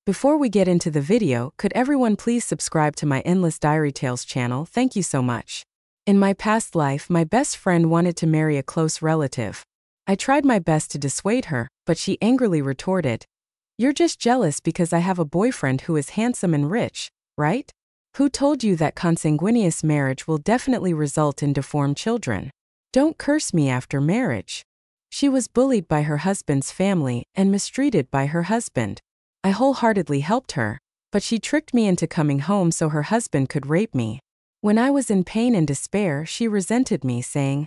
Before we get into the video, could everyone please subscribe to my Endless Diary Tales channel? Thank you so much. In my past life, my best friend wanted to marry a close relative. I tried my best to dissuade her, but she angrily retorted, "You're just jealous because I have a boyfriend who is handsome and rich, right? Who told you that consanguineous marriage will definitely result in deformed children? Don't curse me after marriage." She was bullied by her husband's family and mistreated by her husband. I wholeheartedly helped her, but she tricked me into coming home so her husband could rape me. When I was in pain and despair, she resented me, saying,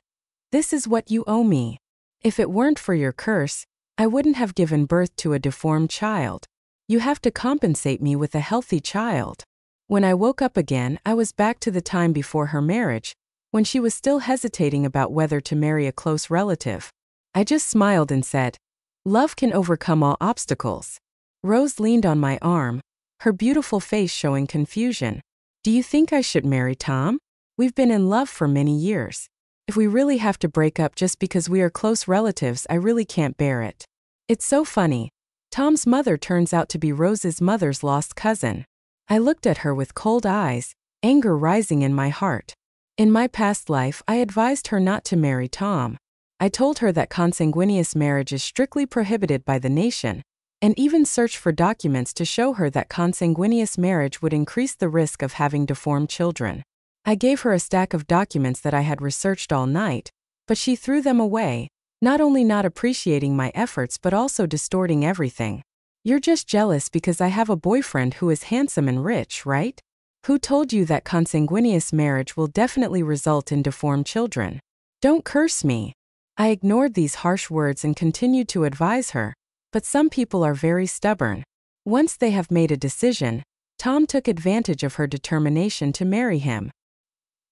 "This is what you owe me. If it weren't for your curse, I wouldn't have given birth to a deformed child. You have to compensate me with a healthy child." When I woke up again, I was back to the time before her marriage, when she was still hesitating about whether to marry a close relative. I just smiled and said, "Love can overcome all obstacles." Rose leaned on my arm, her beautiful face showing confusion. "Do you think I should marry Tom? We've been in love for many years. If we really have to break up just because we are close relatives, I really can't bear it." It's so funny. Tom's mother turns out to be Rose's mother's lost cousin. I looked at her with cold eyes, anger rising in my heart. In my past life, I advised her not to marry Tom. I told her that consanguineous marriage is strictly prohibited by the nation, and even searched for documents to show her that consanguineous marriage would increase the risk of having deformed children. I gave her a stack of documents that I had researched all night, but she threw them away, not only not appreciating my efforts but also distorting everything. "You're just jealous because I have a boyfriend who is handsome and rich, right? Who told you that consanguineous marriage will definitely result in deformed children? Don't curse me." I ignored these harsh words and continued to advise her, but some people are very stubborn. Once they have made a decision, Tom took advantage of her determination to marry him.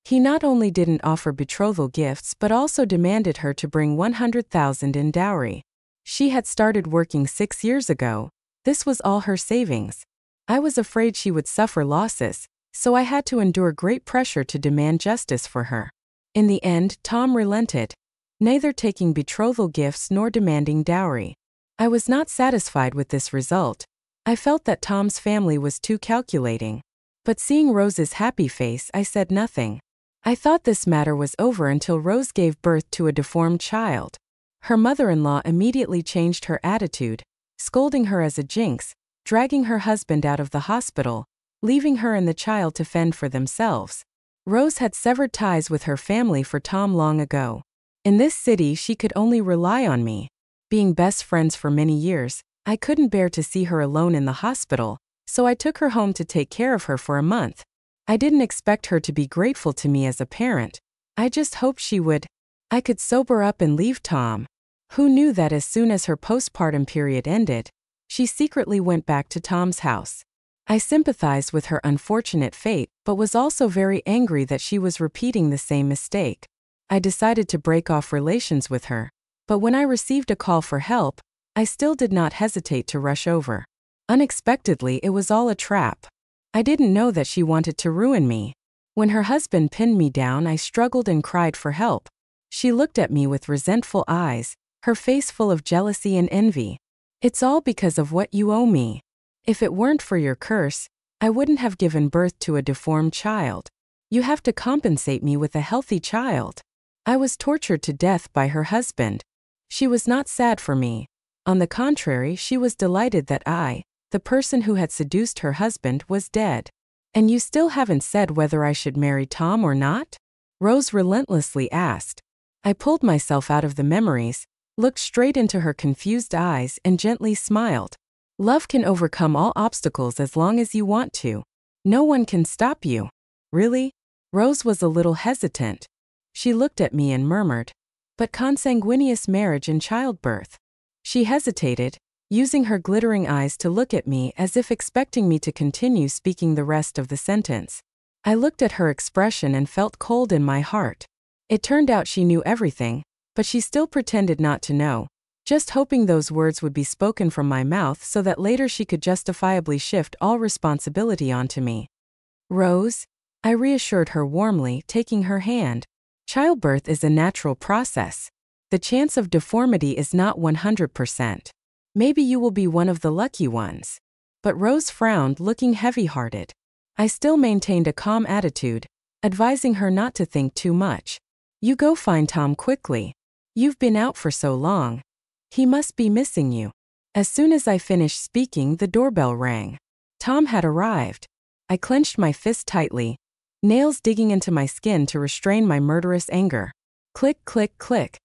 He not only didn't offer betrothal gifts but also demanded her to bring $100,000 in dowry. She had started working 6 years ago. This was all her savings. I was afraid she would suffer losses, so I had to endure great pressure to demand justice for her. In the end, Tom relented, neither taking betrothal gifts nor demanding dowry. I was not satisfied with this result. I felt that Tom's family was too calculating. But seeing Rose's happy face, I said nothing. I thought this matter was over until Rose gave birth to a deformed child. Her mother-in-law immediately changed her attitude, scolding her as a jinx, dragging her husband out of the hospital, leaving her and the child to fend for themselves. Rose had severed ties with her family for Tom long ago. In this city, she could only rely on me. Being best friends for many years, I couldn't bear to see her alone in the hospital, so I took her home to take care of her for a month. I didn't expect her to be grateful to me as a parent. I just hoped she would. I could sober up and leave Tom. Who knew that as soon as her postpartum period ended, she secretly went back to Tom's house. I sympathized with her unfortunate fate, but was also very angry that she was repeating the same mistake. I decided to break off relations with her. But when I received a call for help, I still did not hesitate to rush over. Unexpectedly, it was all a trap. I didn't know that she wanted to ruin me. When her husband pinned me down, I struggled and cried for help. She looked at me with resentful eyes, her face full of jealousy and envy. "It's all because of what you owe me. If it weren't for your curse, I wouldn't have given birth to a deformed child. You have to compensate me with a healthy child." I was tortured to death by her husband. She was not sad for me. On the contrary, she was delighted that I, the person who had seduced her husband, was dead. "And you still haven't said whether I should marry Tom or not?" Rose relentlessly asked. I pulled myself out of the memories, looked straight into her confused eyes, and gently smiled. "Love can overcome all obstacles as long as you want to. No one can stop you." "Really?" Rose was a little hesitant. She looked at me and murmured, "But consanguineous marriage and childbirth." She hesitated, using her glittering eyes to look at me as if expecting me to continue speaking the rest of the sentence. I looked at her expression and felt cold in my heart. It turned out she knew everything, but she still pretended not to know, just hoping those words would be spoken from my mouth so that later she could justifiably shift all responsibility onto me. "Rose," I reassured her warmly, taking her hand. "Childbirth is a natural process. The chance of deformity is not 100%. Maybe you will be one of the lucky ones." but Rose frowned, looking heavy-hearted. I still maintained a calm attitude, advising her not to think too much. You go find Tom quickly. You've been out for so long. He must be missing you. As soon as I finished speaking, the doorbell rang. Tom had arrived. I clenched my fist tightly, nails digging into my skin to restrain my murderous anger. Click, click, click.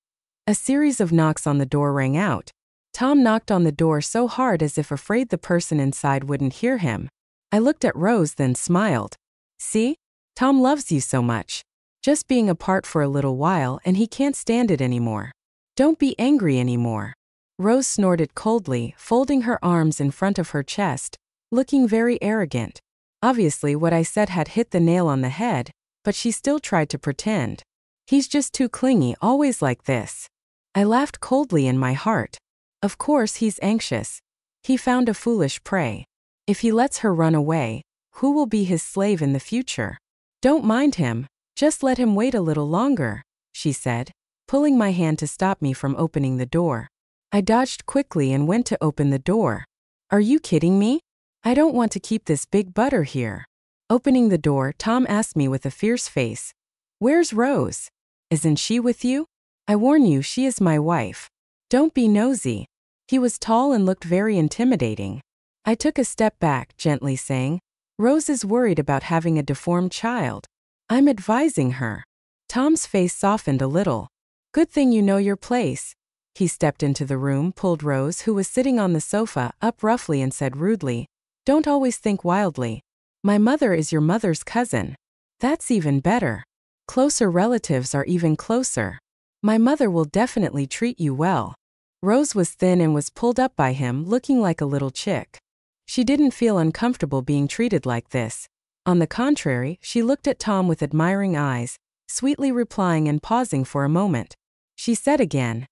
A series of knocks on the door rang out. Tom knocked on the door so hard as if afraid the person inside wouldn't hear him. I looked at Rose, then smiled. See? Tom loves you so much. Just being apart for a little while and he can't stand it anymore. Don't be angry anymore. Rose snorted coldly, folding her arms in front of her chest, looking very arrogant. Obviously what I said had hit the nail on the head, but she still tried to pretend. He's just too clingy, always like this. I laughed coldly in my heart. Of course he's anxious. He found a foolish prey. If he lets her run away, who will be his slave in the future? Don't mind him, just let him wait a little longer, she said, pulling my hand to stop me from opening the door. I dodged quickly and went to open the door. Are you kidding me? I don't want to keep this big butter here. Opening the door, Tom asked me with a fierce face. Where's Rose? Isn't she with you? I warn you, she is my wife. Don't be nosy. He was tall and looked very intimidating. I took a step back, gently saying, Rose is worried about having a deformed child. I'm advising her. Tom's face softened a little. Good thing you know your place. He stepped into the room, pulled Rose, who was sitting on the sofa, up roughly and said rudely, Don't always think wildly. My mother is your mother's cousin. That's even better. Closer relatives are even closer. My mother will definitely treat you well. Rose was thin and was pulled up by him, looking like a little chick. She didn't feel uncomfortable being treated like this. On the contrary, she looked at Tom with admiring eyes, sweetly replying and pausing for a moment. She said again,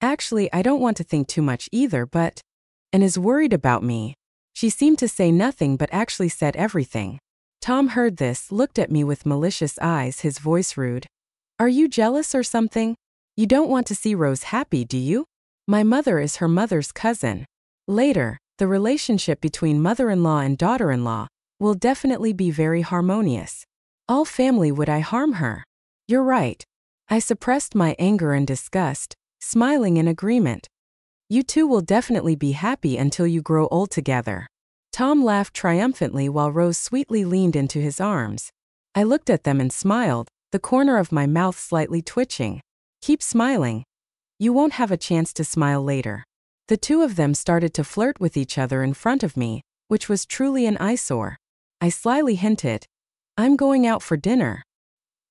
Actually, I don't want to think too much either, but... and is worried about me. She seemed to say nothing but actually said everything. Tom heard this, looked at me with malicious eyes, his voice rude. Are you jealous or something? You don't want to see Rose happy, do you? My mother is her mother's cousin. Later, the relationship between mother-in-law and daughter-in-law will definitely be very harmonious. All family would I harm her? You're right. I suppressed my anger and disgust, smiling in agreement. You two will definitely be happy until you grow old together. Tom laughed triumphantly while Rose sweetly leaned into his arms. I looked at them and smiled, the corner of my mouth slightly twitching. Keep smiling. You won't have a chance to smile later. The two of them started to flirt with each other in front of me, which was truly an eyesore. I slyly hinted, I'm going out for dinner.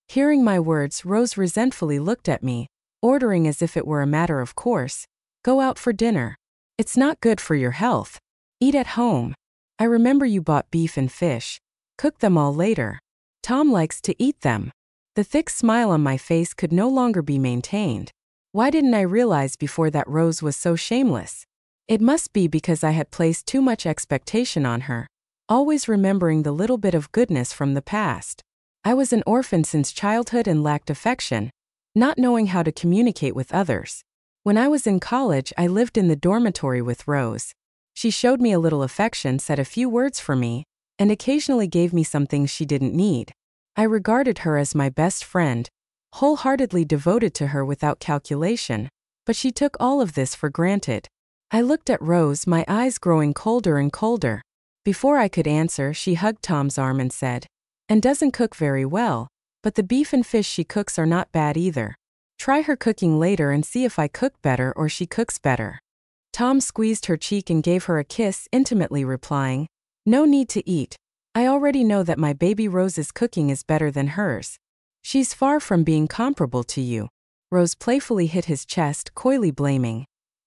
Hearing my words, Rose resentfully looked at me, ordering as if it were a matter of course, Go out for dinner. It's not good for your health. Eat at home. I remember you bought beef and fish. Cook them all later. Tom likes to eat them. The thick smile on my face could no longer be maintained. Why didn't I realize before that Rose was so shameless? It must be because I had placed too much expectation on her, always remembering the little bit of goodness from the past. I was an orphan since childhood and lacked affection, not knowing how to communicate with others. When I was in college, I lived in the dormitory with Rose. She showed me a little affection, said a few words for me, and occasionally gave me some things she didn't need. I regarded her as my best friend, wholeheartedly devoted to her without calculation, but she took all of this for granted. I looked at Rose, my eyes growing colder and colder. Before I could answer, she hugged Tom's arm and said, And doesn't cook very well, but the beef and fish she cooks are not bad either. Try her cooking later and see if I cook better or she cooks better. Tom squeezed her cheek and gave her a kiss, intimately replying, No need to eat. I already know that my baby Rose's cooking is better than hers. She's far from being comparable to you. Rose playfully hit his chest, coyly blaming.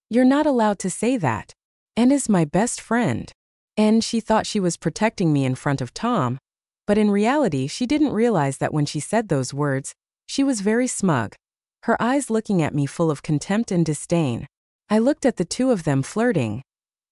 You're not allowed to say that. Anne is my best friend. And she thought she was protecting me in front of Tom, but in reality she didn't realize that when she said those words, she was very smug, her eyes looking at me full of contempt and disdain. I looked at the two of them flirting.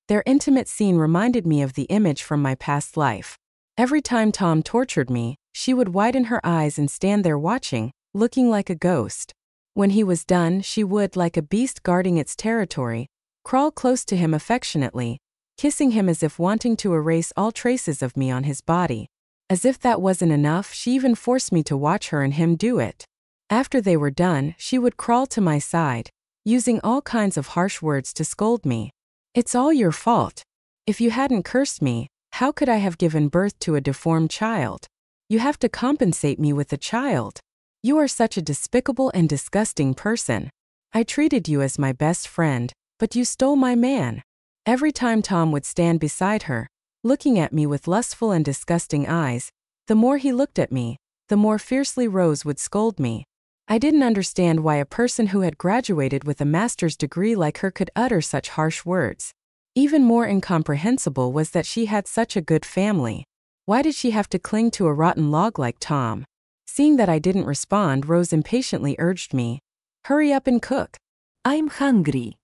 Their intimate scene reminded me of the image from my past life. Every time Tom tortured me, she would widen her eyes and stand there watching, looking like a ghost. When he was done, she would, like a beast guarding its territory, crawl close to him affectionately, kissing him as if wanting to erase all traces of me on his body. As if that wasn't enough, she even forced me to watch her and him do it. After they were done, she would crawl to my side, using all kinds of harsh words to scold me. It's all your fault. If you hadn't cursed me, how could I have given birth to a deformed child? You have to compensate me with a child. You are such a despicable and disgusting person. I treated you as my best friend, but you stole my man. Every time Tom would stand beside her, looking at me with lustful and disgusting eyes, the more he looked at me, the more fiercely Rose would scold me. I didn't understand why a person who had graduated with a master's degree like her could utter such harsh words. Even more incomprehensible was that she had such a good family. Why did she have to cling to a rotten log like Tom? Seeing that I didn't respond, Rose impatiently urged me, "Hurry up and cook. I'm hungry."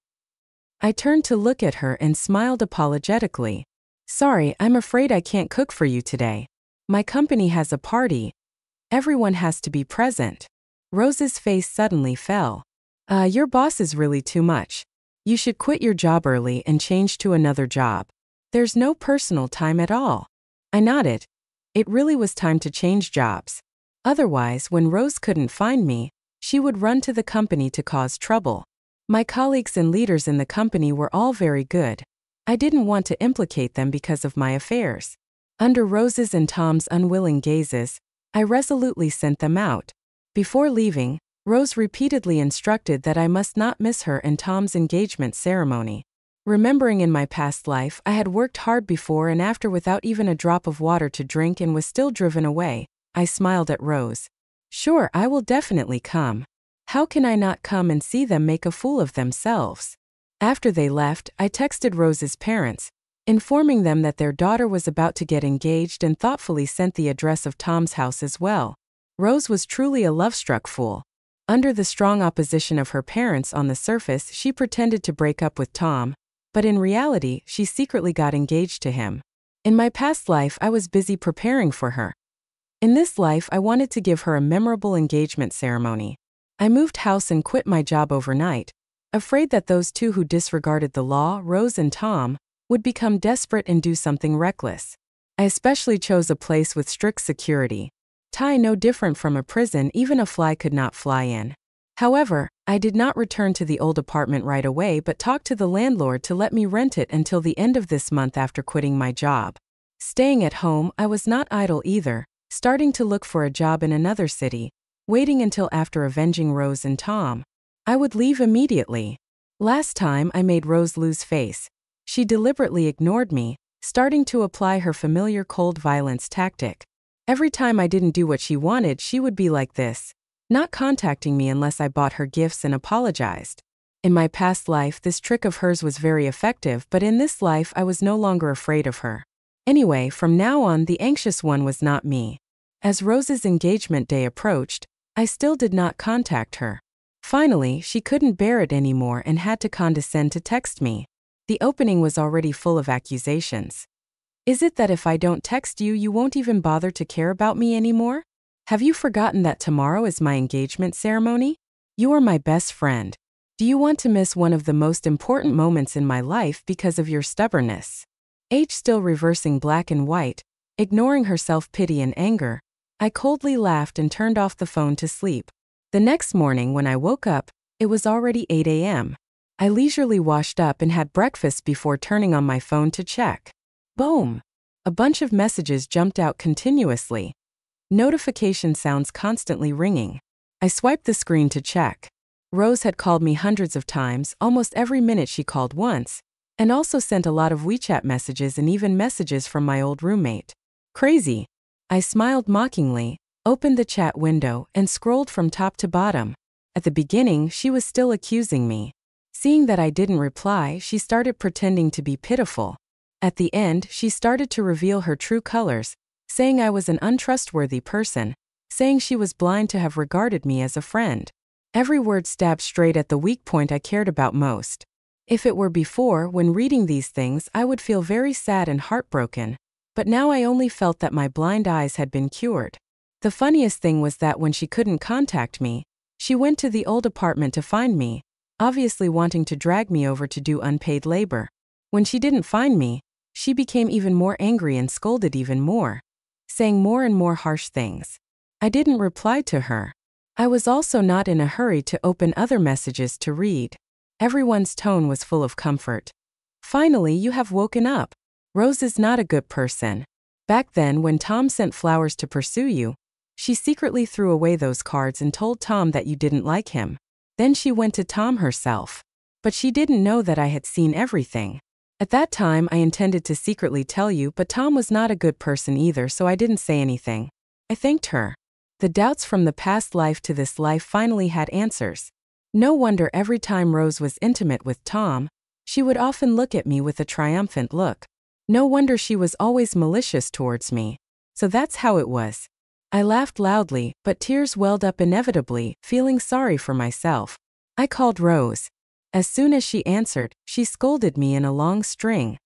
I turned to look at her and smiled apologetically. "Sorry, I'm afraid I can't cook for you today. My company has a party. Everyone has to be present." Rose's face suddenly fell. Your boss is really too much. You should quit your job early and change to another job. There's no personal time at all." I nodded. It really was time to change jobs. Otherwise, when Rose couldn't find me, she would run to the company to cause trouble. My colleagues and leaders in the company were all very good. I didn't want to implicate them because of my affairs. Under Rose's and Tom's unwilling gazes, I resolutely sent them out. Before leaving, Rose repeatedly instructed that I must not miss her and Tom's engagement ceremony. Remembering in my past life I had worked hard before and after without even a drop of water to drink and was still driven away, I smiled at Rose. "Sure, I will definitely come. How can I not come and see them make a fool of themselves?" After they left, I texted Rose's parents, informing them that their daughter was about to get engaged and thoughtfully sent the address of Tom's house as well. Rose was truly a love-struck fool. Under the strong opposition of her parents on the surface, she pretended to break up with Tom, but in reality, she secretly got engaged to him. In my past life, I was busy preparing for her. In this life, I wanted to give her a memorable engagement ceremony. I moved house and quit my job overnight, afraid that those two who disregarded the law, Rose and Tom, would become desperate and do something reckless. I especially chose a place with strict security. No different from a prison, even a fly could not fly in. However, I did not return to the old apartment right away but talked to the landlord to let me rent it until the end of this month after quitting my job. Staying at home, I was not idle either, starting to look for a job in another city, waiting until after avenging Rose and Tom. I would leave immediately. Last time I made Rose lose face. She deliberately ignored me, starting to apply her familiar cold violence tactic. Every time I didn't do what she wanted, she would be like this, not contacting me unless I bought her gifts and apologized. In my past life, this trick of hers was very effective, but in this life I was no longer afraid of her. Anyway, from now on, the anxious one was not me. As Rose's engagement day approached, I still did not contact her. Finally, she couldn't bear it anymore and had to condescend to text me. The opening was already full of accusations. "Is it that if I don't text you, you won't even bother to care about me anymore? Have you forgotten that tomorrow is my engagement ceremony? You are my best friend. Do you want to miss one of the most important moments in my life because of your stubbornness?" Still reversing black and white, ignoring her self-pity and anger, I coldly laughed and turned off the phone to sleep. The next morning when I woke up, it was already 8 a.m. I leisurely washed up and had breakfast before turning on my phone to check. Boom! A bunch of messages jumped out continuously. Notification sounds constantly ringing. I swiped the screen to check. Rose had called me hundreds of times, almost every minute she called once, and also sent a lot of WeChat messages and even messages from my old roommate. Crazy. I smiled mockingly, opened the chat window, and scrolled from top to bottom. At the beginning, she was still accusing me. Seeing that I didn't reply, she started pretending to be pitiful. At the end, she started to reveal her true colors, saying I was an untrustworthy person, saying she was blind to have regarded me as a friend. Every word stabbed straight at the weak point I cared about most. If it were before, when reading these things, I would feel very sad and heartbroken, but now I only felt that my blind eyes had been cured. The funniest thing was that when she couldn't contact me, she went to the old apartment to find me, obviously wanting to drag me over to do unpaid labor. When she didn't find me, she became even more angry and scolded even more, saying more and more harsh things. I didn't reply to her. I was also not in a hurry to open other messages to read. Everyone's tone was full of comfort. Finally, you have woken up. Rose is not a good person. Back then, when Tom sent flowers to pursue you, she secretly threw away those cards and told Tom that you didn't like him. Then she went to Tom herself. But she didn't know that I had seen everything. At that time, I intended to secretly tell you, but Tom was not a good person either, so I didn't say anything. I thanked her. The doubts from the past life to this life finally had answers. No wonder every time Rose was intimate with Tom, she would often look at me with a triumphant look. No wonder she was always malicious towards me. So that's how it was. I laughed loudly, but tears welled up inevitably, feeling sorry for myself. I called Rose. As soon as she answered, she scolded me in a long string.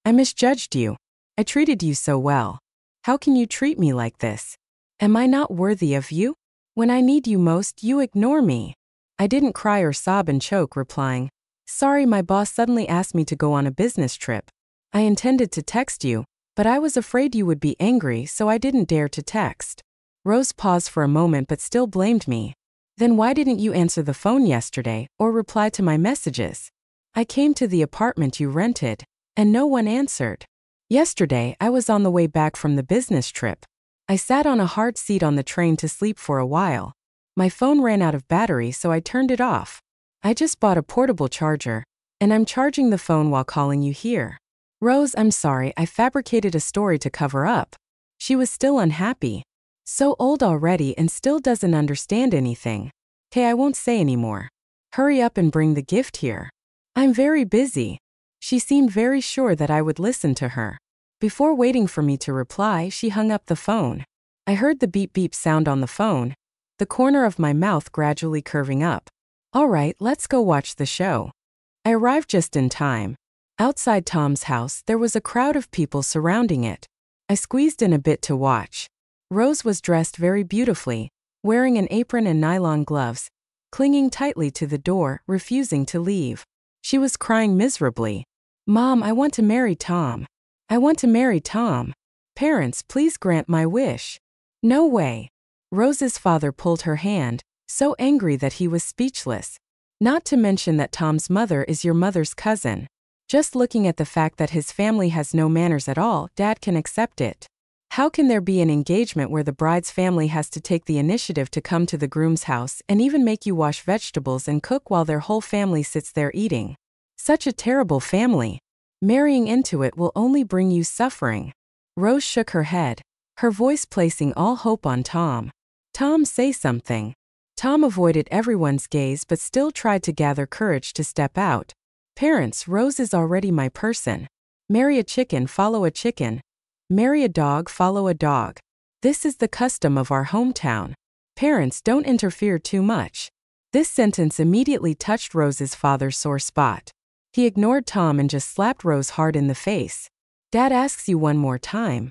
I misjudged you. I treated you so well. How can you treat me like this? Am I not worthy of you? When I need you most, you ignore me. I didn't cry or sob and choke, replying, "Sorry, my boss suddenly asked me to go on a business trip. I intended to text you, but I was afraid you would be angry, so I didn't dare to text." Rose paused for a moment but still blamed me. Then why didn't you answer the phone yesterday or reply to my messages? I came to the apartment you rented, and no one answered. Yesterday, I was on the way back from the business trip. I sat on a hard seat on the train to sleep for a while. My phone ran out of battery, so I turned it off. I just bought a portable charger, and I'm charging the phone while calling you here. Rose, I'm sorry, I fabricated a story to cover up. She was still unhappy. So old already and still doesn't understand anything. Okay, I won't say anymore. Hurry up and bring the gift here. I'm very busy. She seemed very sure that I would listen to her. Before waiting for me to reply, she hung up the phone. I heard the beep beep sound on the phone, the corner of my mouth gradually curving up. All right, let's go watch the show. I arrived just in time. Outside Tom's house, there was a crowd of people surrounding it. I squeezed in a bit to watch. Rose was dressed very beautifully, wearing an apron and nylon gloves, clinging tightly to the door, refusing to leave. She was crying miserably. "Mom, I want to marry Tom. I want to marry Tom. Parents, please grant my wish." "No way." Rose's father pulled her hand, so angry that he was speechless. "Not to mention that Tom's mother is your mother's cousin. Just looking at the fact that his family has no manners at all, Dad can accept it. How can there be an engagement where the bride's family has to take the initiative to come to the groom's house and even make you wash vegetables and cook while their whole family sits there eating? Such a terrible family. Marrying into it will only bring you suffering." Rose shook her head, her voice placing all hope on Tom. "Tom, say something." Tom avoided everyone's gaze but still tried to gather courage to step out. "Parents, Rose is already my person. Marry a chicken, follow a chicken. Marry a dog, follow a dog. This is the custom of our hometown. Parents, don't interfere too much." This sentence immediately touched Rose's father's sore spot. He ignored Tom and just slapped Rose hard in the face. "Dad asks you one more time.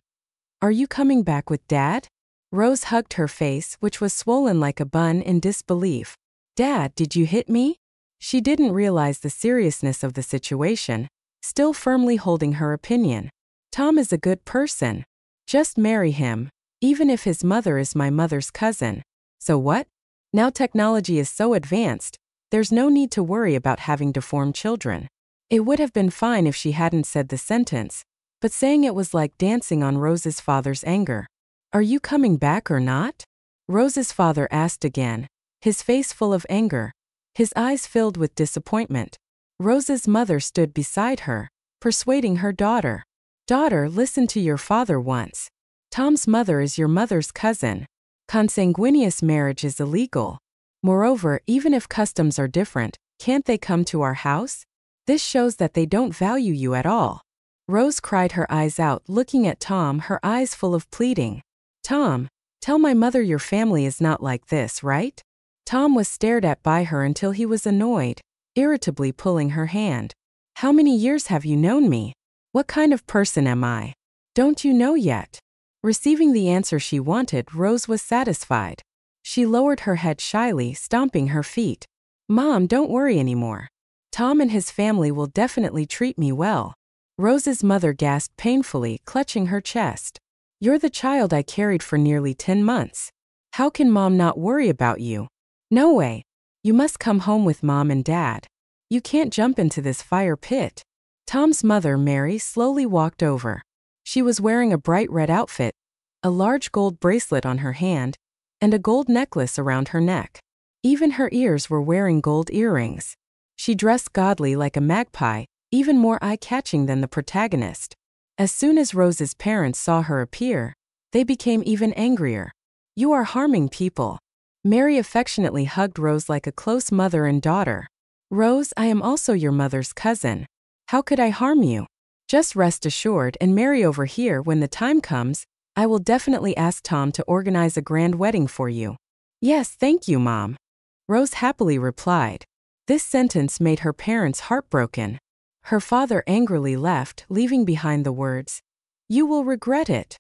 Are you coming back with Dad?" Rose hugged her face, which was swollen like a bun, in disbelief. "Dad, did you hit me?" She didn't realize the seriousness of the situation, still firmly holding her opinion. "Tom is a good person. Just marry him, even if his mother is my mother's cousin. So what? Now technology is so advanced, there's no need to worry about having deformed children." It would have been fine if she hadn't said the sentence, but saying it was like dancing on Rose's father's anger. "Are you coming back or not?" Rose's father asked again, his face full of anger, his eyes filled with disappointment. Rose's mother stood beside her, persuading her daughter. "Daughter, listen to your father once. Tom's mother is your mother's cousin. Consanguineous marriage is illegal. Moreover, even if customs are different, can't they come to our house? This shows that they don't value you at all." Rose cried her eyes out, looking at Tom, her eyes full of pleading. "Tom, tell my mother your family is not like this, right?" Tom was stared at by her until he was annoyed, irritably pulling her hand. "How many years have you known me? What kind of person am I? Don't you know yet?" Receiving the answer she wanted, Rose was satisfied. She lowered her head shyly, stomping her feet. "Mom, don't worry anymore. Tom and his family will definitely treat me well. Rose's mother gasped painfully, clutching her chest. You're the child I carried for nearly 10 months. How can Mom not worry about you? No way. You must come home with Mom and Dad. You can't jump into this fire pit. Tom's mother, Mary, slowly walked over. She was wearing a bright red outfit, a large gold bracelet on her hand, and a gold necklace around her neck. Even her ears were wearing gold earrings. She dressed gaudily like a magpie, even more eye-catching than the protagonist. As soon as Rose's parents saw her appear, they became even angrier. You are harming people. Mary affectionately hugged Rose like a close mother and daughter. Rose, I am also your mother's cousin. How could I harm you? Just rest assured and marry over here when the time comes. I will definitely ask Tom to organize a grand wedding for you. Yes, thank you, Mom. Rose happily replied. This sentence made her parents heartbroken. Her father angrily left, leaving behind the words, "You will regret it."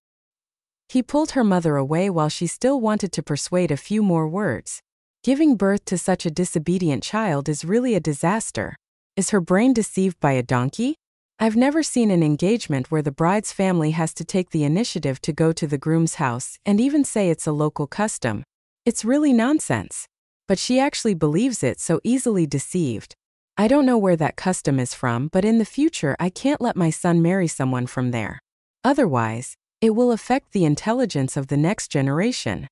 He pulled her mother away while she still wanted to persuade a few more words. Giving birth to such a disobedient child is really a disaster. Is her brain deceived by a donkey? I've never seen an engagement where the bride's family has to take the initiative to go to the groom's house and even say it's a local custom. It's really nonsense. But she actually believes it, so easily deceived. I don't know where that custom is from, but in the future I can't let my son marry someone from there. Otherwise, it will affect the intelligence of the next generation.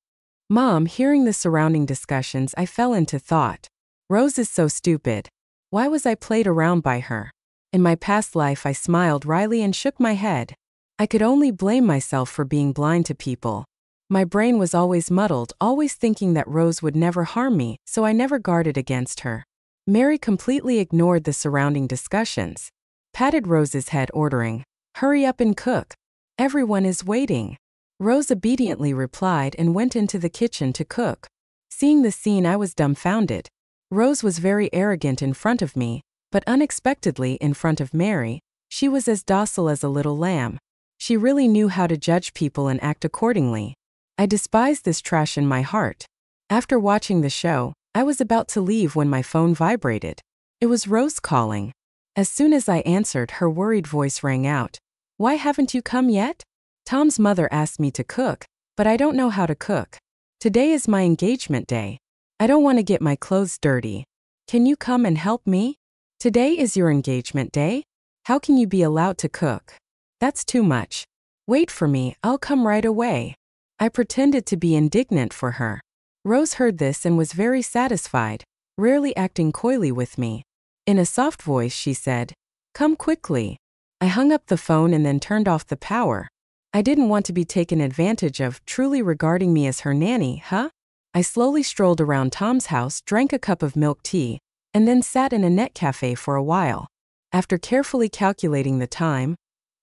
Mom, hearing the surrounding discussions, I fell into thought. Rose is so stupid. Why was I played around by her? In my past life I smiled wryly and shook my head. I could only blame myself for being blind to people. My brain was always muddled, always thinking that Rose would never harm me, so I never guarded against her. Mary completely ignored the surrounding discussions. Patted Rose's head, ordering, "Hurry up and cook. Everyone is waiting." Rose obediently replied and went into the kitchen to cook. Seeing the scene, I was dumbfounded. Rose was very arrogant in front of me, but unexpectedly in front of Mary, she was as docile as a little lamb. She really knew how to judge people and act accordingly. I despised this trash in my heart. After watching the show, I was about to leave when my phone vibrated. It was Rose calling. As soon as I answered, her worried voice rang out. Why haven't you come yet? Tom's mother asked me to cook, but I don't know how to cook. Today is my engagement day. I don't want to get my clothes dirty. Can you come and help me? Today is your engagement day? How can you be allowed to cook? That's too much. Wait for me, I'll come right away. I pretended to be indignant for her. Rose heard this and was very satisfied, rarely acting coyly with me. In a soft voice she said, "Come quickly." I hung up the phone and then turned off the power. I didn't want to be taken advantage of, truly regarding me as her nanny, huh? I slowly strolled around Tom's house, drank a cup of milk tea, and then sat in a net cafe for a while. After carefully calculating the time,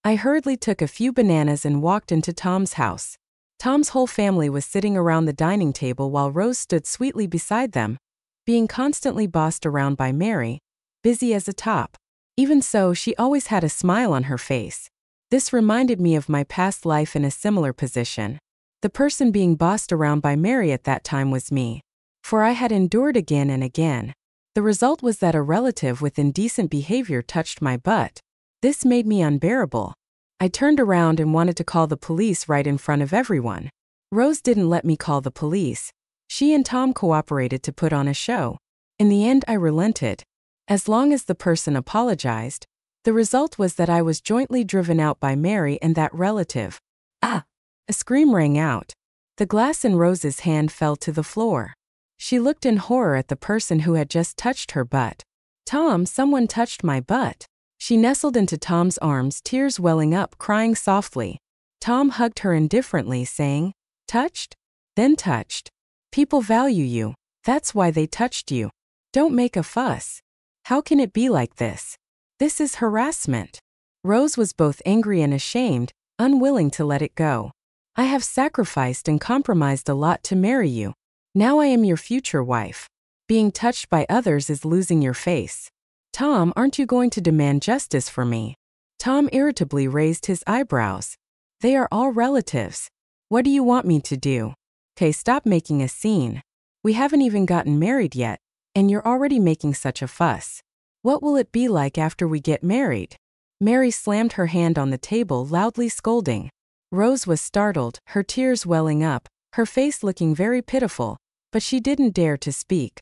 I hurriedly took a few bananas and walked into Tom's house. Tom's whole family was sitting around the dining table while Rose stood sweetly beside them, being constantly bossed around by Mary, busy as a top. Even so, she always had a smile on her face. This reminded me of my past life in a similar position. The person being bossed around by Mary at that time was me. For I had endured again and again. The result was that a relative with indecent behavior touched my butt. This made me unbearable. I turned around and wanted to call the police right in front of everyone. Rose didn't let me call the police. She and Tom cooperated to put on a show. In the end, I relented. As long as the person apologized, the result was that I was jointly driven out by Mary and that relative. Ah! A scream rang out. The glass in Rose's hand fell to the floor. She looked in horror at the person who had just touched her butt. "Tom, someone touched my butt." She nestled into Tom's arms, tears welling up, crying softly. Tom hugged her indifferently, saying, "Touched? Then touched. People value you. That's why they touched you. Don't make a fuss. How can it be like this? This is harassment." Rose was both angry and ashamed, unwilling to let it go. "I have sacrificed and compromised a lot to marry you. Now I am your future wife. Being touched by others is losing your face. Tom, aren't you going to demand justice for me?" Tom irritably raised his eyebrows. "They are all relatives. What do you want me to do?" "Okay, stop making a scene. We haven't even gotten married yet, and you're already making such a fuss. What will it be like after we get married? Mary slammed her hand on the table, loudly scolding. Rose was startled, her tears welling up, her face looking very pitiful, but she didn't dare to speak.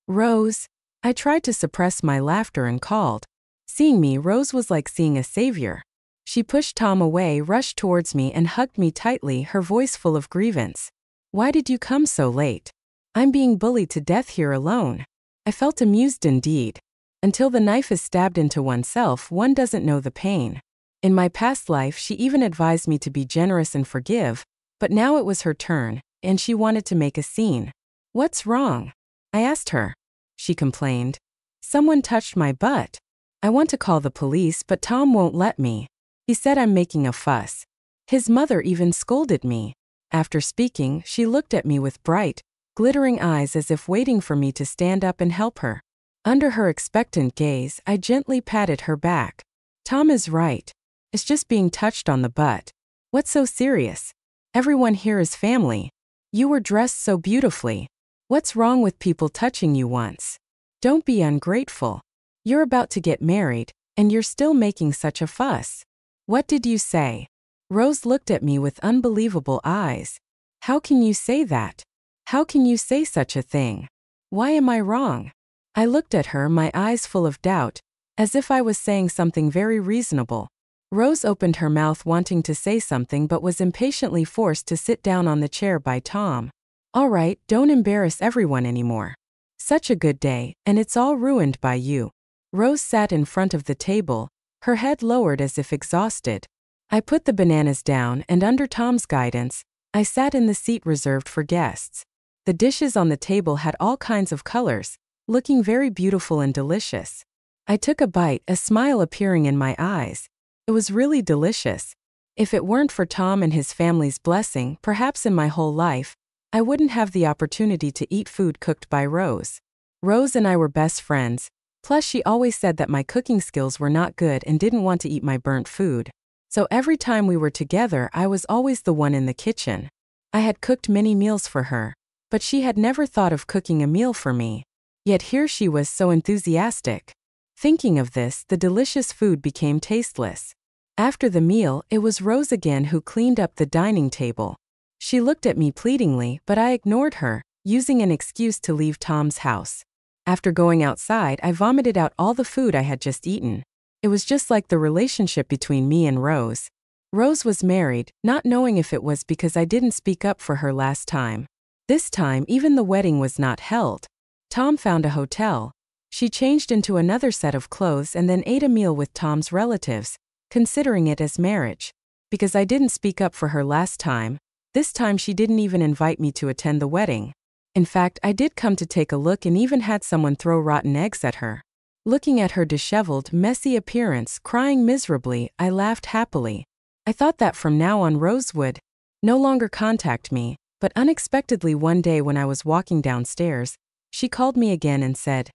Rose. I tried to suppress my laughter and called. Seeing me, Rose was like seeing a savior. She pushed Tom away, rushed towards me, and hugged me tightly, her voice full of grievance. Why did you come so late? I'm being bullied to death here alone. I felt amused indeed. Until the knife is stabbed into oneself, one doesn't know the pain. In my past life, she even advised me to be generous and forgive, but now it was her turn, and she wanted to make a scene. What's wrong? I asked her. She complained. Someone touched my butt. I want to call the police, but Tom won't let me. He said I'm making a fuss. His mother even scolded me. After speaking, she looked at me with bright, glittering eyes as if waiting for me to stand up and help her. Under her expectant gaze, I gently patted her back. Tom is right. It's just being touched on the butt. What's so serious? Everyone here is family. You were dressed so beautifully. What's wrong with people touching you once? Don't be ungrateful. You're about to get married, and you're still making such a fuss. What did you say? Rose looked at me with unbelievable eyes. How can you say that? How can you say such a thing? Why am I wrong? I looked at her, my eyes full of doubt, as if I was saying something very reasonable. Rose opened her mouth wanting to say something but was impatiently forced to sit down on the chair by Tom. All right, don't embarrass everyone anymore. Such a good day, and it's all ruined by you. Rose sat in front of the table, her head lowered as if exhausted. I put the bananas down and under Tom's guidance, I sat in the seat reserved for guests. The dishes on the table had all kinds of colors, looking very beautiful and delicious. I took a bite, a smile appearing in my eyes. It was really delicious. If it weren't for Tom and his family's blessing, perhaps in my whole life, I wouldn't have the opportunity to eat food cooked by Rose. Rose and I were best friends, plus she always said that my cooking skills were not good and didn't want to eat my burnt food. So every time we were together, I was always the one in the kitchen. I had cooked many meals for her, but she had never thought of cooking a meal for me. Yet here she was so enthusiastic. Thinking of this, the delicious food became tasteless. After the meal, it was Rose again who cleaned up the dining table. She looked at me pleadingly, but I ignored her, using an excuse to leave Tom's house. After going outside, I vomited out all the food I had just eaten. It was just like the relationship between me and Rose. Rose was married, not knowing if it was because I didn't speak up for her last time. This time, even the wedding was not held. Tom found a hotel. She changed into another set of clothes and then ate a meal with Tom's relatives, considering it as marriage. Because I didn't speak up for her last time, this time she didn't even invite me to attend the wedding. In fact, I did come to take a look and even had someone throw rotten eggs at her. Looking at her disheveled, messy appearance, crying miserably, I laughed happily. I thought that from now on Rose would no longer contact me, but unexpectedly one day when I was walking downstairs, she called me again and said,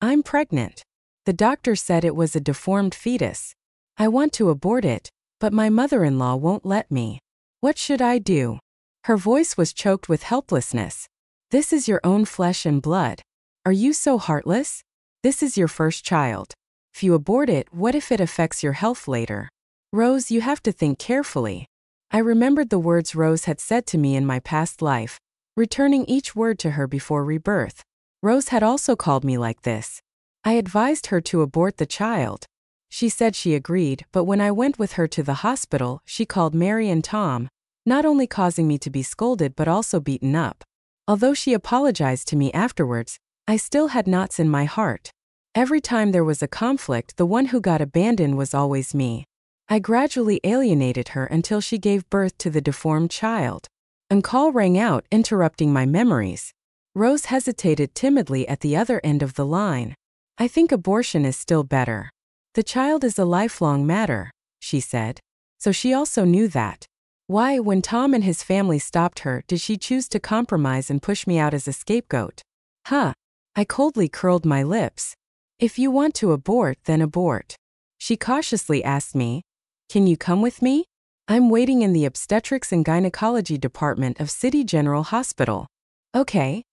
I'm pregnant. The doctor said it was a deformed fetus. I want to abort it, but my mother-in-law won't let me. What should I do? Her voice was choked with helplessness. This is your own flesh and blood. Are you so heartless? This is your first child. If you abort it, what if it affects your health later? Rose, you have to think carefully. I remembered the words Rose had said to me in my past life, returning each word to her before rebirth. Rose had also called me like this. I advised her to abort the child. She said she agreed, but when I went with her to the hospital, she called Mary and Tom, not only causing me to be scolded but also beaten up. Although she apologized to me afterwards, I still had knots in my heart. Every time there was a conflict, the one who got abandoned was always me. I gradually alienated her until she gave birth to the deformed child. A call rang out, interrupting my memories. Rose hesitated timidly at the other end of the line. I think abortion is still better. The child is a lifelong matter, she said. So she also knew that. Why, when Tom and his family stopped her, did she choose to compromise and push me out as a scapegoat? Huh. I coldly curled my lips. If you want to abort, then abort. She cautiously asked me, can you come with me? I'm waiting in the obstetrics and gynecology department of City General Hospital. Okay.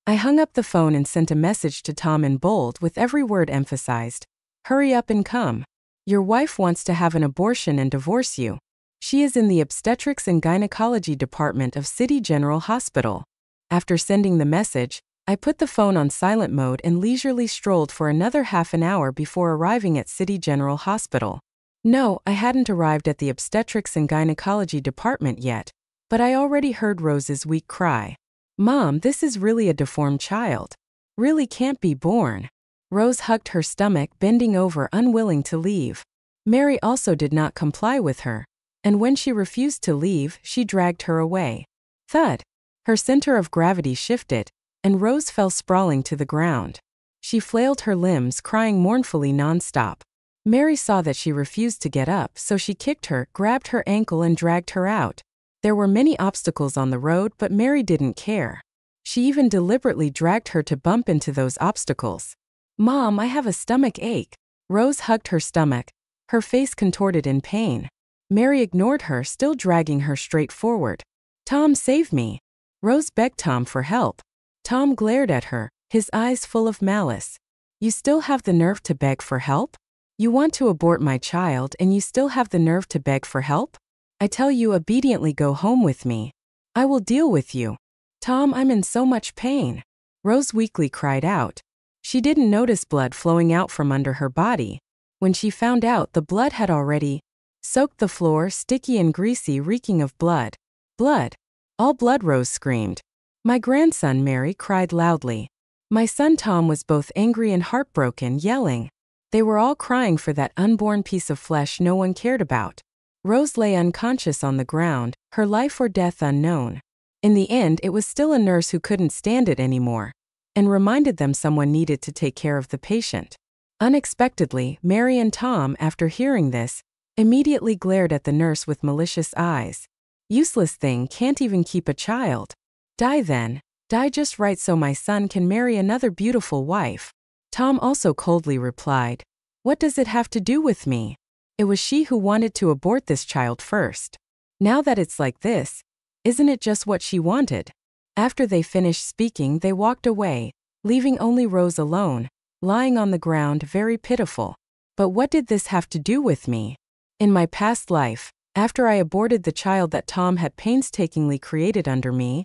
I hung up the phone and sent a message to Tom in bold with every word emphasized. Hurry up and come. Your wife wants to have an abortion and divorce you. She is in the obstetrics and gynecology department of City General Hospital. After sending the message, I put the phone on silent mode and leisurely strolled for another half an hour before arriving at City General Hospital. No, I hadn't arrived at the obstetrics and gynecology department yet, but I already heard Rose's weak cry. Mom, this is really a deformed child. Really can't be born. Rose hugged her stomach, bending over, unwilling to leave. Mary also did not comply with her, and when she refused to leave, she dragged her away. Thud! Her center of gravity shifted, and Rose fell sprawling to the ground. She flailed her limbs, crying mournfully nonstop. Mary saw that she refused to get up, so she kicked her, grabbed her ankle and dragged her out. There were many obstacles on the road, but Mary didn't care. She even deliberately dragged her to bump into those obstacles. Mom, I have a stomach ache. Rose hugged her stomach, her face contorted in pain. Mary ignored her, still dragging her straight forward. Tom, save me. Rose begged Tom for help. Tom glared at her, his eyes full of malice. You still have the nerve to beg for help? You want to abort my child and you still have the nerve to beg for help? I tell you, obediently go home with me. I will deal with you. Tom, I'm in so much pain. Rose weakly cried out. She didn't notice blood flowing out from under her body. When she found out, the blood had already soaked the floor, sticky and greasy, reeking of blood. Blood. All blood, Rose screamed. My grandson, Mary cried loudly. My son Tom was both angry and heartbroken, yelling. They were all crying for that unborn piece of flesh no one cared about. Rose lay unconscious on the ground, her life or death unknown. In the end, it was still a nurse who couldn't stand it anymore, and reminded them someone needed to take care of the patient. Unexpectedly, Mary and Tom, after hearing this, immediately glared at the nurse with malicious eyes. Useless thing, can't even keep a child. Die then. Die just right so my son can marry another beautiful wife. Tom also coldly replied, What does it have to do with me? It was she who wanted to abort this child first. Now that it's like this, isn't it just what she wanted? After they finished speaking, they walked away, leaving only Rose alone, lying on the ground, very pitiful. But what did this have to do with me? In my past life, after I aborted the child that Tom had painstakingly created under me,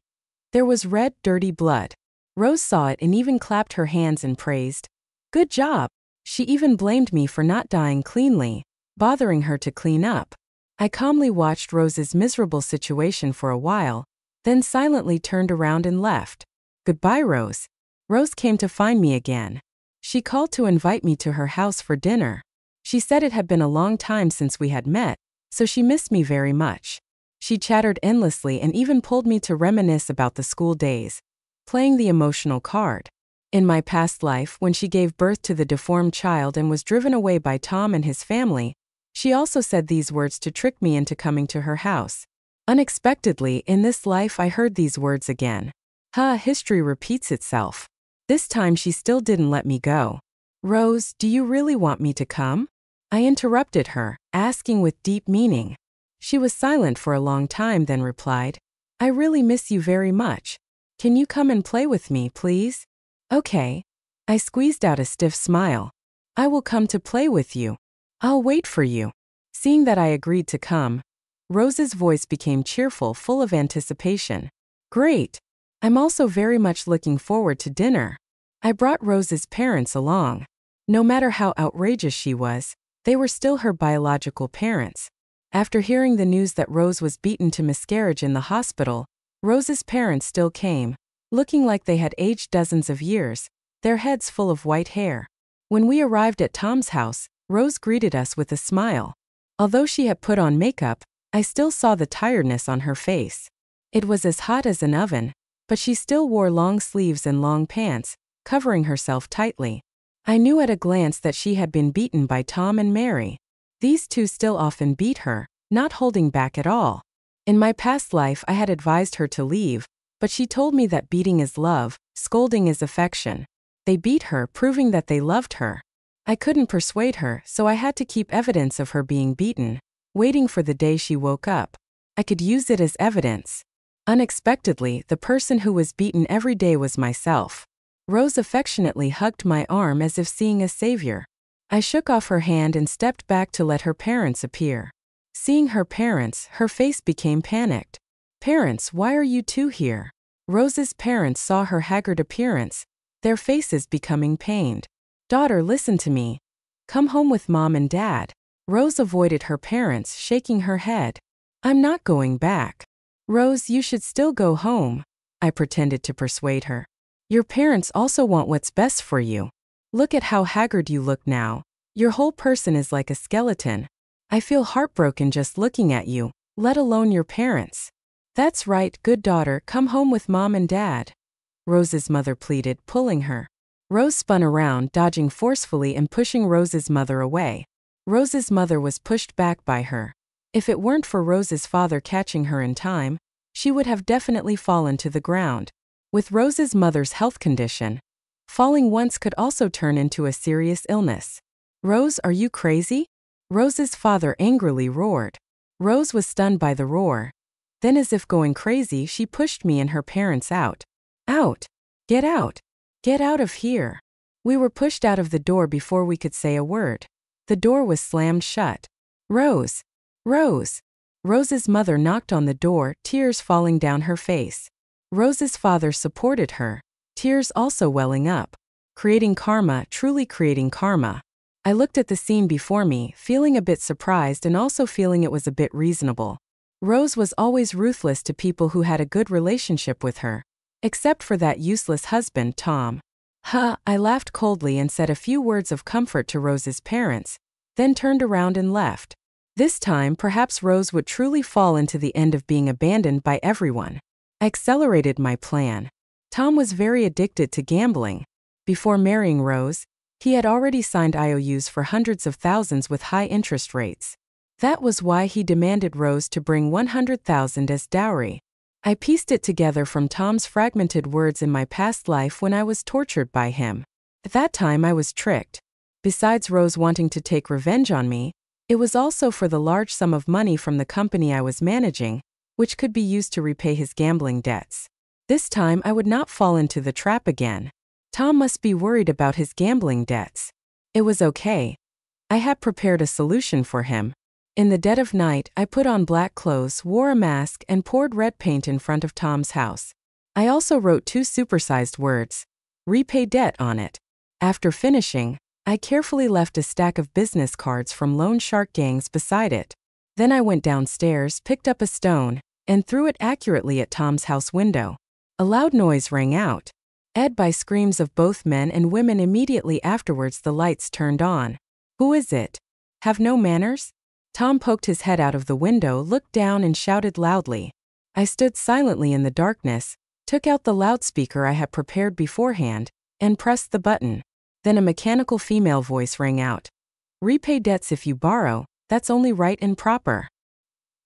there was red, dirty blood. Rose saw it and even clapped her hands and praised. Good job! She even blamed me for not dying cleanly, bothering her to clean up. I calmly watched Rose's miserable situation for a while, then silently turned around and left. Goodbye, Rose. Rose came to find me again. She called to invite me to her house for dinner. She said it had been a long time since we had met, so she missed me very much. She chattered endlessly and even pulled me to reminisce about the school days, playing the emotional card. In my past life, when she gave birth to the deformed child and was driven away by Tom and his family, she also said these words to trick me into coming to her house. Unexpectedly, in this life I heard these words again. History repeats itself. This time she still didn't let me go. Rose, do you really want me to come? I interrupted her, asking with deep meaning. She was silent for a long time, then replied, I really miss you very much. Can you come and play with me, please? Okay. I squeezed out a stiff smile. I will come to play with you. I'll wait for you. Seeing that I agreed to come, Rose's voice became cheerful, full of anticipation. Great. I'm also very much looking forward to dinner. I brought Rose's parents along. No matter how outrageous she was, they were still her biological parents. After hearing the news that Rose was beaten to miscarriage in the hospital, Rose's parents still came, looking like they had aged dozens of years, their heads full of white hair. When we arrived at Tom's house, Rose greeted us with a smile. Although she had put on makeup, I still saw the tiredness on her face. It was as hot as an oven, but she still wore long sleeves and long pants, covering herself tightly. I knew at a glance that she had been beaten by Tom and Mary. These two still often beat her, not holding back at all. In my past life I had advised her to leave, but she told me that beating is love, scolding is affection. They beat her, proving that they loved her. I couldn't persuade her, so I had to keep evidence of her being beaten, waiting for the day she woke up. I could use it as evidence. Unexpectedly, the person who was beaten every day was myself. Rose affectionately hugged my arm as if seeing a savior. I shook off her hand and stepped back to let her parents appear. Seeing her parents, her face became panicked. "Parents, why are you two here?" Rose's parents saw her haggard appearance, their faces becoming pained. "Daughter, listen to me. Come home with Mom and Dad." Rose avoided her parents, shaking her head. "I'm not going back." "Rose, you should still go home," I pretended to persuade her. "Your parents also want what's best for you. Look at how haggard you look now. Your whole person is like a skeleton. I feel heartbroken just looking at you, let alone your parents." "That's right, good daughter, come home with Mom and Dad," Rose's mother pleaded, pulling her. Rose spun around, dodging forcefully and pushing Rose's mother away. Rose's mother was pushed back by her. If it weren't for Rose's father catching her in time, she would have definitely fallen to the ground. With Rose's mother's health condition, falling once could also turn into a serious illness. "Rose, are you crazy?" Rose's father angrily roared. Rose was stunned by the roar. Then, as if going crazy, she pushed me and her parents out. "Out! Get out! Get out of here!" We were pushed out of the door before we could say a word. The door was slammed shut. "Rose! Rose!" Rose's mother knocked on the door, tears falling down her face. Rose's father supported her, tears also welling up. Creating karma, truly creating karma. I looked at the scene before me, feeling a bit surprised and also feeling it was a bit reasonable. Rose was always ruthless to people who had a good relationship with her. Except for that useless husband, Tom. I laughed coldly and said a few words of comfort to Rose's parents, then turned around and left. This time, perhaps Rose would truly fall into the end of being abandoned by everyone. I accelerated my plan. Tom was very addicted to gambling. Before marrying Rose, he had already signed IOUs for hundreds of thousands with high interest rates. That was why he demanded Rose to bring $100,000 as dowry. I pieced it together from Tom's fragmented words in my past life when I was tortured by him. At that time I was tricked. Besides Rose wanting to take revenge on me, it was also for the large sum of money from the company I was managing, which could be used to repay his gambling debts. This time I would not fall into the trap again. Tom must be worried about his gambling debts. It was okay. I had prepared a solution for him. In the dead of night, I put on black clothes, wore a mask, and poured red paint in front of Tom's house. I also wrote 2 supersized words, "Repay debt," on it. After finishing, I carefully left a stack of business cards from loan shark gangs beside it. Then I went downstairs, picked up a stone, and threw it accurately at Tom's house window. A loud noise rang out. By screams of both men and women. Immediately afterwards the lights turned on. "Who is it? Have no manners?" Tom poked his head out of the window, looked down and shouted loudly. I stood silently in the darkness, took out the loudspeaker I had prepared beforehand, and pressed the button. Then a mechanical female voice rang out. "Repay debts if you borrow, that's only right and proper."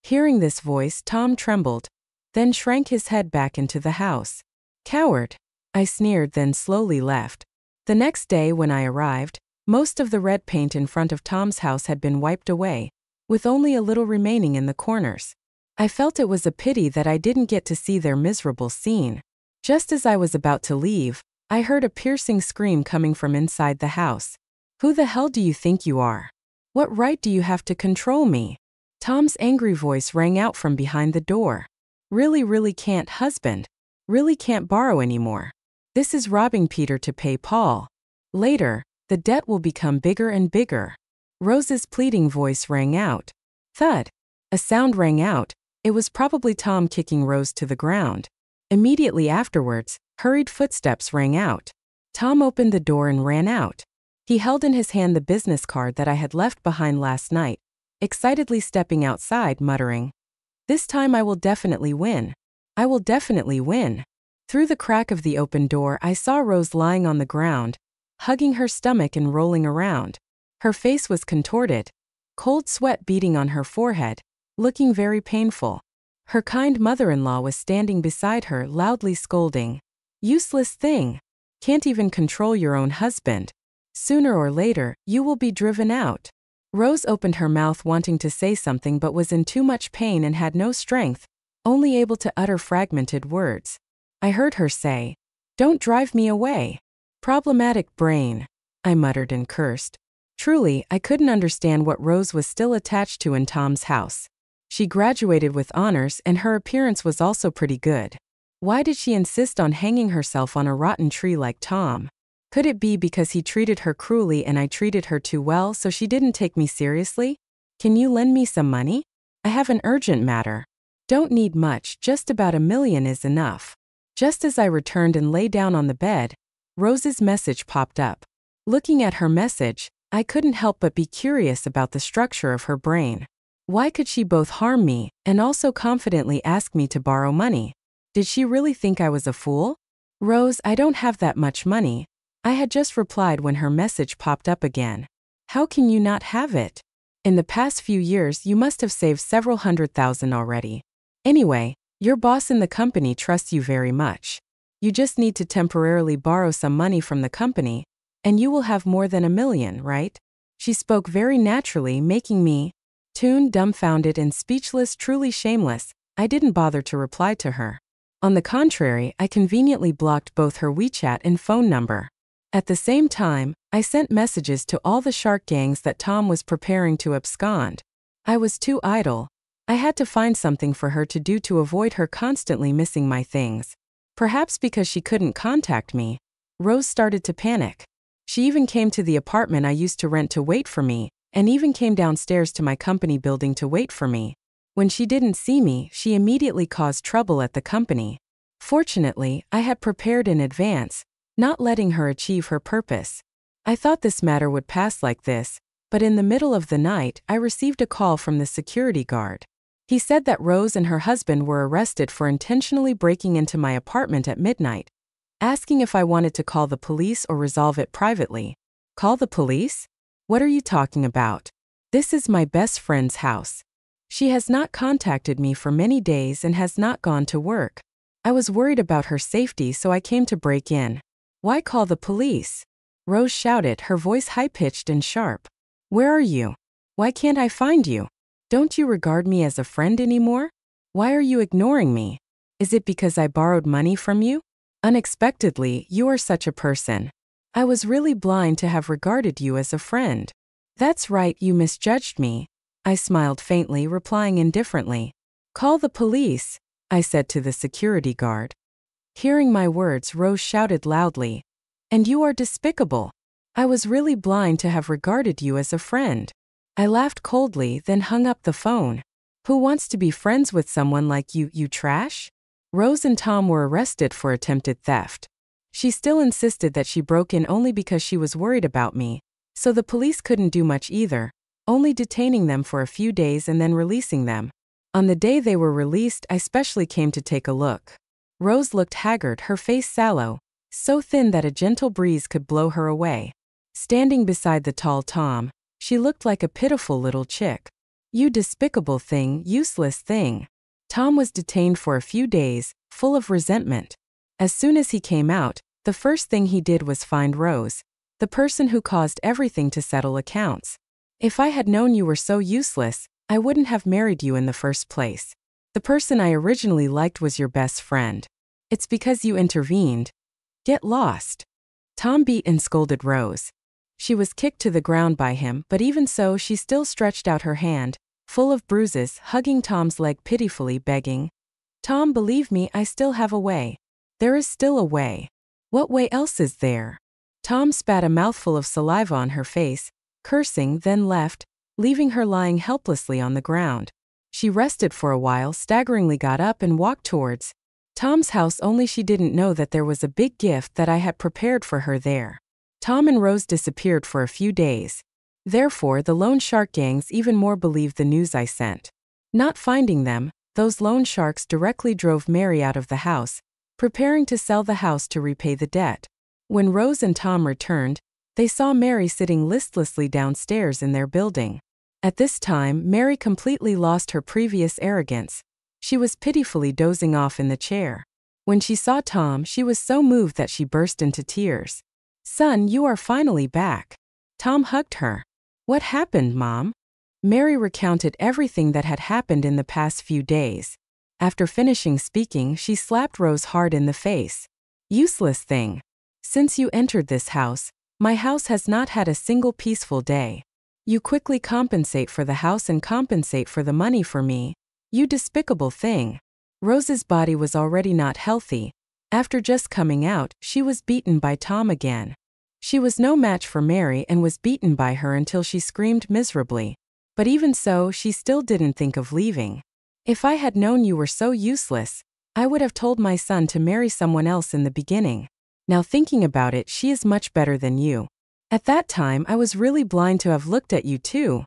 Hearing this voice, Tom trembled, then shrank his head back into the house. "Coward," I sneered, then slowly left. The next day when I arrived, most of the red paint in front of Tom's house had been wiped away, with only a little remaining in the corners. I felt it was a pity that I didn't get to see their miserable scene. Just as I was about to leave, I heard a piercing scream coming from inside the house. "Who the hell do you think you are? What right do you have to control me?" Tom's angry voice rang out from behind the door. Really can't, husband. Really can't borrow anymore. This is robbing Peter to pay Paul. Later, the debt will become bigger and bigger. Rose's pleading voice rang out. Thud. A sound rang out. It was probably Tom kicking Rose to the ground. Immediately afterwards, hurried footsteps rang out. Tom opened the door and ran out. He held in his hand the business card that I had left behind last night, excitedly stepping outside, muttering, "This time I will definitely win. I will definitely win." Through the crack of the open door, I saw Rose lying on the ground, hugging her stomach and rolling around. Her face was contorted, cold sweat beading on her forehead, looking very painful. Her kind mother-in-law was standing beside her, loudly scolding, "Useless thing! Can't even control your own husband. Sooner or later, you will be driven out." Rose opened her mouth wanting to say something but was in too much pain and had no strength, only able to utter fragmented words. I heard her say, "Don't drive me away." Problematic brain, I muttered and cursed. Truly, I couldn't understand what Rose was still attached to in Tom's house. She graduated with honors and her appearance was also pretty good. Why did she insist on hanging herself on a rotten tree like Tom? Could it be because he treated her cruelly and I treated her too well so she didn't take me seriously? Can you lend me some money? I have an urgent matter. Don't need much, just about $1 million is enough. Just as I returned and lay down on the bed, Rose's message popped up. Looking at her message, I couldn't help but be curious about the structure of her brain. Why could she both harm me and also confidently ask me to borrow money? Did she really think I was a fool? "Rose, I don't have that much money," I had just replied when her message popped up again. "How can you not have it? In the past few years you must have saved several $100,000 already. Anyway, your boss in the company trusts you very much. You just need to temporarily borrow some money from the company, and you will have more than $1 million, right?" She spoke very naturally, making me dumbfounded and speechless, truly shameless. I didn't bother to reply to her. On the contrary, I conveniently blocked both her WeChat and phone number. At the same time, I sent messages to all the shark gangs that Tom was preparing to abscond. I was too idle. I had to find something for her to do to avoid her constantly missing my things. Perhaps because she couldn't contact me, Rose started to panic. She even came to the apartment I used to rent to wait for me, and even came downstairs to my company building to wait for me. When she didn't see me, she immediately caused trouble at the company. Fortunately, I had prepared in advance, not letting her achieve her purpose. I thought this matter would pass like this, but in the middle of the night, I received a call from the security guard. He said that Rose and her husband were arrested for intentionally breaking into my apartment at midnight, asking if I wanted to call the police or resolve it privately. Call the police? What are you talking about? This is my best friend's house. She has not contacted me for many days and has not gone to work. I was worried about her safety, so I came to break in. Why call the police? Rose shouted, her voice high-pitched and sharp. Where are you? Why can't I find you? Don't you regard me as a friend anymore? Why are you ignoring me? Is it because I borrowed money from you? Unexpectedly, you are such a person. I was really blind to have regarded you as a friend. That's right, you misjudged me. I smiled faintly, replying indifferently. Call the police, I said to the security guard. Hearing my words, Rose shouted loudly. And you are despicable. I was really blind to have regarded you as a friend. I laughed coldly, then hung up the phone. Who wants to be friends with someone like you, you trash? Rose and Tom were arrested for attempted theft. She still insisted that she broke in only because she was worried about me, so the police couldn't do much either, only detaining them for a few days and then releasing them. On the day they were released, I specially came to take a look. Rose looked haggard, her face sallow, so thin that a gentle breeze could blow her away. Standing beside the tall Tom, she looked like a pitiful little chick. You despicable thing, useless thing. Tom was detained for a few days, full of resentment. As soon as he came out, the first thing he did was find Rose, the person who caused everything, to settle accounts. If I had known you were so useless, I wouldn't have married you in the first place. The person I originally liked was your best friend. It's because you intervened. Get lost. Tom beat and scolded Rose. She was kicked to the ground by him, but even so she still stretched out her hand, full of bruises, hugging Tom's leg pitifully, begging, Tom, believe me, I still have a way. There is still a way. What way else is there? Tom spat a mouthful of saliva on her face, cursing, then left, leaving her lying helplessly on the ground. She rested for a while, staggeringly got up and walked towards Tom's house, only she didn't know that there was a big gift that I had prepared for her there. Tom and Rose disappeared for a few days. Therefore, the loan shark gangs even more believed the news I sent. Not finding them, those loan sharks directly drove Mary out of the house, preparing to sell the house to repay the debt. When Rose and Tom returned, they saw Mary sitting listlessly downstairs in their building. At this time, Mary completely lost her previous arrogance. She was pitifully dozing off in the chair. When she saw Tom, she was so moved that she burst into tears. Son, you are finally back. Tom hugged her. What happened, Mom? Mary recounted everything that had happened in the past few days. After finishing speaking, she slapped Rose hard in the face. Useless thing. Since you entered this house, my house has not had a single peaceful day. You quickly compensate for the house and compensate for the money for me. You despicable thing. Rose's body was already not healthy. After just coming out, she was beaten by Tom again. She was no match for Mary and was beaten by her until she screamed miserably. But even so, she still didn't think of leaving. If I had known you were so useless, I would have told my son to marry someone else in the beginning. Now thinking about it, she is much better than you. At that time, I was really blind to have looked at you too.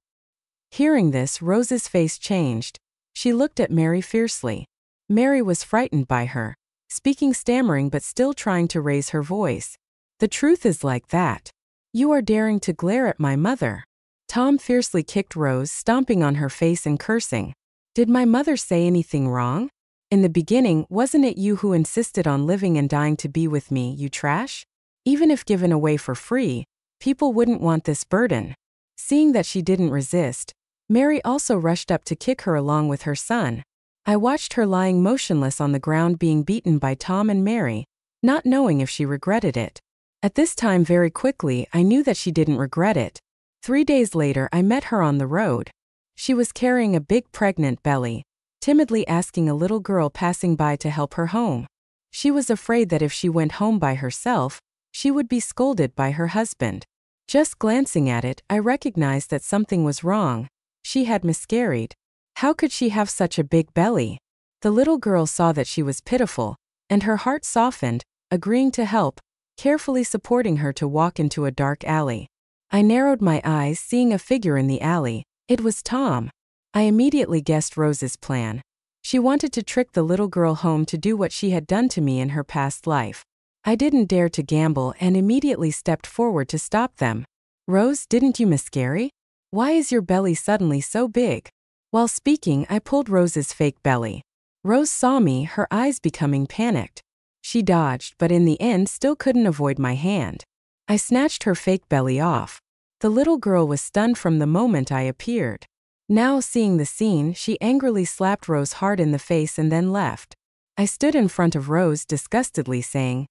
Hearing this, Rose's face changed. She looked at Mary fiercely. Mary was frightened by her, speaking stammering but still trying to raise her voice. The truth is like that. You are daring to glare at my mother. Tom fiercely kicked Rose, stomping on her face and cursing. Did my mother say anything wrong? In the beginning, wasn't it you who insisted on living and dying to be with me, you trash? Even if given away for free, people wouldn't want this burden. Seeing that she didn't resist, Mary also rushed up to kick her along with her son. I watched her lying motionless on the ground being beaten by Tom and Mary, not knowing if she regretted it. At this time very quickly I knew that she didn't regret it. 3 days later I met her on the road. She was carrying a big pregnant belly, timidly asking a little girl passing by to help her home. She was afraid that if she went home by herself, she would be scolded by her husband. Just glancing at it, I recognized that something was wrong. She had miscarried. How could she have such a big belly? The little girl saw that she was pitiful, and her heart softened, agreeing to help, carefully supporting her to walk into a dark alley. I narrowed my eyes, seeing a figure in the alley. It was Tom. I immediately guessed Rose's plan. She wanted to trick the little girl home to do what she had done to me in her past life. I didn't dare to gamble and immediately stepped forward to stop them. Rose, didn't you miscarry? Why is your belly suddenly so big? While speaking, I pulled Rose's fake belly. Rose saw me, her eyes becoming panicked. She dodged, but in the end still couldn't avoid my hand. I snatched her fake belly off. The little girl was stunned from the moment I appeared. Now seeing the scene, she angrily slapped Rose hard in the face and then left. I stood in front of Rose disgustedly saying,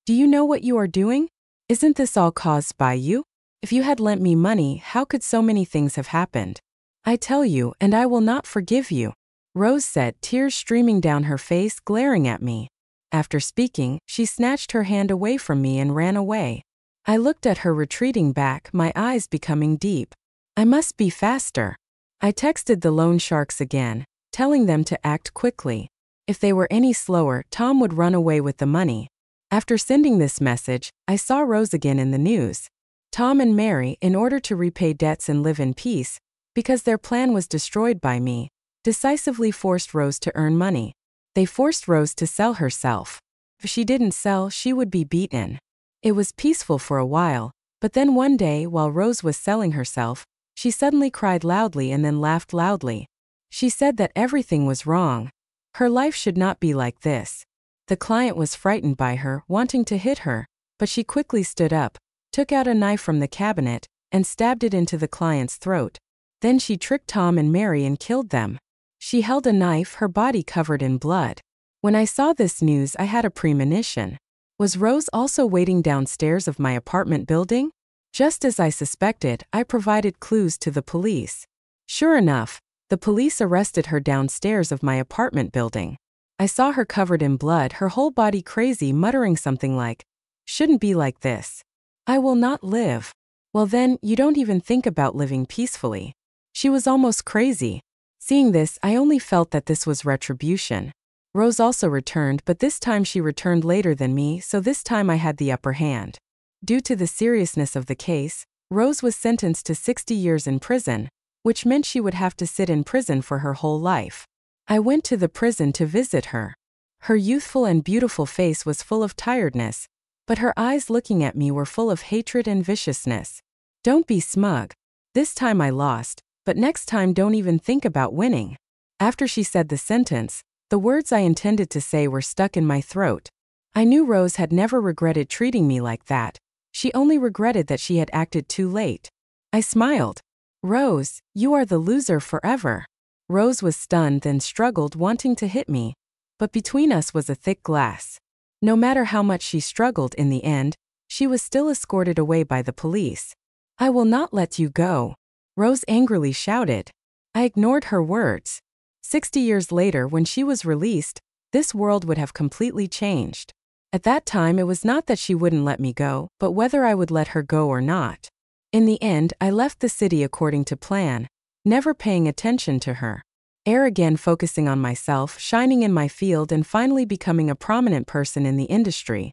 "Do you know what you are doing? Isn't this all caused by you? If you had lent me money, how could so many things have happened? I tell you, and I will not forgive you." Rose said, tears streaming down her face, glaring at me. After speaking, she snatched her hand away from me and ran away. I looked at her retreating back, my eyes becoming deep. I must be faster. I texted the loan sharks again, telling them to act quickly. If they were any slower, Tom would run away with the money. After sending this message, I saw Rose again in the news. Tom and Mary, in order to repay debts and live in peace, because their plan was destroyed by me, decisively forced Rose to earn money. They forced Rose to sell herself. If she didn't sell, she would be beaten. It was peaceful for a while, but then one day while Rose was selling herself, she suddenly cried loudly and then laughed loudly. She said that everything was wrong. Her life should not be like this. The client was frightened by her, wanting to hit her, but she quickly stood up, took out a knife from the cabinet, and stabbed it into the client's throat. Then she tricked Tom and Mary and killed them. She held a knife, her body covered in blood. When I saw this news, I had a premonition. Was Rose also waiting downstairs of my apartment building? Just as I suspected, I provided clues to the police. Sure enough, the police arrested her downstairs of my apartment building. I saw her covered in blood, her whole body crazy, muttering something like, "Shouldn't be like this. I will not live." Well then, you don't even think about living peacefully. She was almost crazy. Seeing this, I only felt that this was retribution. Rose also returned, but this time she returned later than me, so this time I had the upper hand. Due to the seriousness of the case, Rose was sentenced to 60 years in prison, which meant she would have to sit in prison for her whole life. I went to the prison to visit her. Her youthful and beautiful face was full of tiredness, but her eyes looking at me were full of hatred and viciousness. Don't be smug. This time I lost, but next time don't even think about winning. After she said the sentence, the words I intended to say were stuck in my throat. I knew Rose had never regretted treating me like that. She only regretted that she had acted too late. I smiled. "Rose, you are the loser forever." Rose was stunned and struggled, wanting to hit me. But between us was a thick glass. No matter how much she struggled in the end, she was still escorted away by the police. "I will not let you go," Rose angrily shouted. I ignored her words. 60 years later, when she was released, this world would have completely changed. At that time, it was not that she wouldn't let me go, but whether I would let her go or not. In the end, I left the city according to plan, never paying attention to her. Again focusing on myself, shining in my field, and finally becoming a prominent person in the industry.